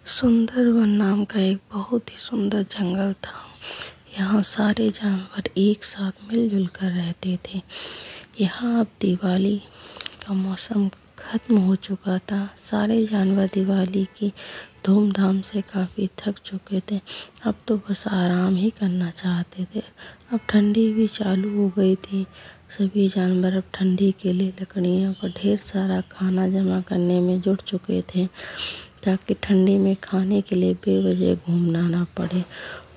सुंदरवन नाम का एक बहुत ही सुंदर जंगल था। यहाँ सारे जानवर एक साथ मिलजुल कर रहते थे। यहाँ अब दिवाली का मौसम खत्म हो चुका था। सारे जानवर दिवाली की धूमधाम से काफ़ी थक चुके थे। अब तो बस आराम ही करना चाहते थे। अब ठंडी भी चालू हो गई थी। सभी जानवर अब ठंडी के लिए लकड़ियों का ढेर सारा खाना जमा करने में जुट चुके थे, ताकि ठंडी में खाने के लिए बेवजह घूमना ना पड़े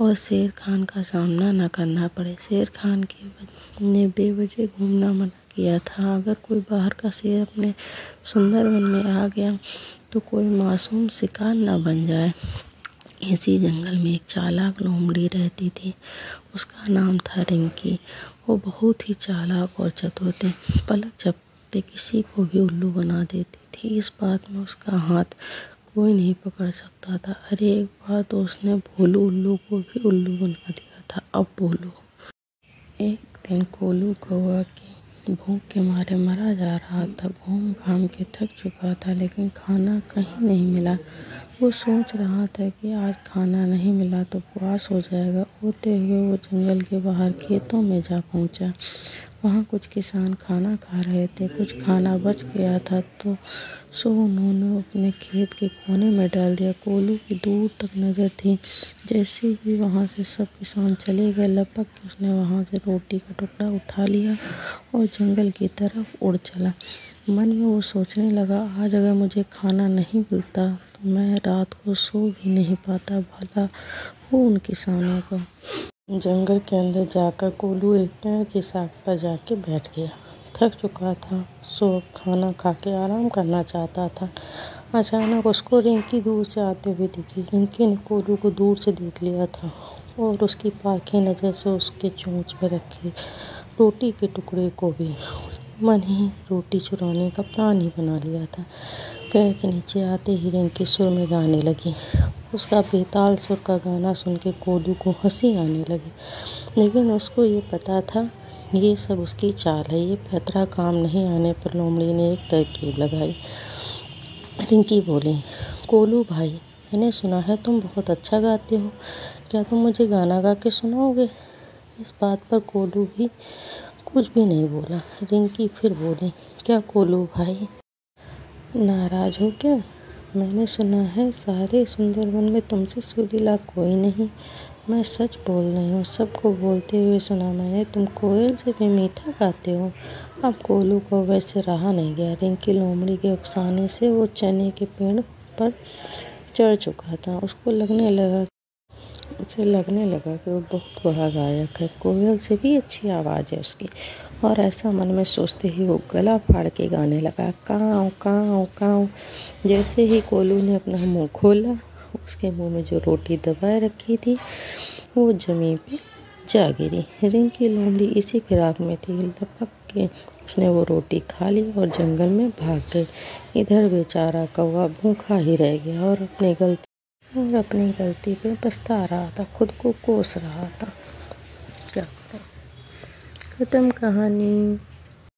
और शेर खान का सामना ना करना पड़े। शेर खान ने बेवजह घूमना मना किया था। अगर कोई बाहर का शेर अपने सुंदरवन में आ गया तो कोई मासूम शिकार ना बन जाए। इसी जंगल में एक चालाक लोमड़ी रहती थी। उसका नाम था रिंकी। वो बहुत ही चालाक और चतुर थी। पलक झपकते किसी को भी उल्लू बना देती थी। इस बात में उसका हाथ कोई नहीं पकड़ सकता था। अरे एक बार तो उसने भोलू उल्लू को भी उल्लू बना दिया था। अब बोलो। एक दिन कोलू कौवा की भूख के मारे मरा जा रहा था। घूम घाम के थक चुका था, लेकिन खाना कहीं नहीं मिला। वो सोच रहा था कि आज खाना नहीं मिला तो उपवास हो जाएगा। होते हुए वो जंगल के बाहर खेतों में जा पहुंचा। वहाँ कुछ किसान खाना खा रहे थे। कुछ खाना बच गया था तो उन्होंने अपने खेत के कोने में डाल दिया। कोलू की दूर तक नज़र थी। जैसे ही वहाँ से सब किसान चले गए, लपक के उसने वहाँ से रोटी का टुकड़ा उठा लिया और जंगल की तरफ उड़ चला। मन में वो सोचने लगा, आज अगर मुझे खाना नहीं मिलता तो मैं रात को सो भी नहीं पाता। भला वो उन किसानों का। जंगल के अंदर जाकर कोलू एक पेड़ की शाख पर जाके बैठ गया। थक चुका था, सो खाना खा के आराम करना चाहता था। अचानक उसको रिंकी दूर से आते हुए दिखी। रिंकी ने कोलू को दूर से देख लिया था और उसकी पाखी नज़र से उसके चोंच पर रखे रोटी के टुकड़े को भी मन ही रोटी चुराने का प्लान ही बना लिया था। पेड़ के नीचे आते ही रिंकी सुर में गाने लगी। उसका बेताल सुर का गाना सुन के कोलू को हंसी आने लगी, लेकिन उसको ये पता था ये सब उसकी चाल है। ये पैतरा काम नहीं आने पर लोमड़ी ने एक तरकीब लगाई। रिंकी बोली, कोलू भाई, मैंने सुना है तुम बहुत अच्छा गाते हो। क्या तुम मुझे गाना गा के सुनाओगे? इस बात पर कोलू भी कुछ भी नहीं बोला। रिंकी फिर बोली, क्या कोलू भाई नाराज हो क्या? मैंने सुना है सारे सुंदरवन में तुमसे सुरीला कोई नहीं। मैं सच बोल रही हूँ। सबको बोलते हुए सुना मैंने तुम कोयल से भी मीठा गाते हो। अब कोलू को वैसे रहा नहीं गया। रिंकी लोमड़ी के उकसाने से वो चने के पेड़ पर चढ़ चुका था। उसे लगने लगा कि वो बहुत बड़ा गायक है। कोयल से भी अच्छी आवाज़ है उसकी। और ऐसा मन में सोचते ही वो गला फाड़ के गाने लगा, काँव काँव काँव। जैसे ही कोलू ने अपना मुंह खोला, उसके मुंह में जो रोटी दबाए रखी थी वो जमीन पे जा गिरी। रिंकी लोमड़ी इसी फिराक में थी। लपक के उसने वो रोटी खा ली और जंगल में भाग गई। इधर बेचारा कौवा भूखा ही रह गया और अपनी गलती पे पछता रहा था, खुद को कोस रहा था। क्या खत्म कहानी।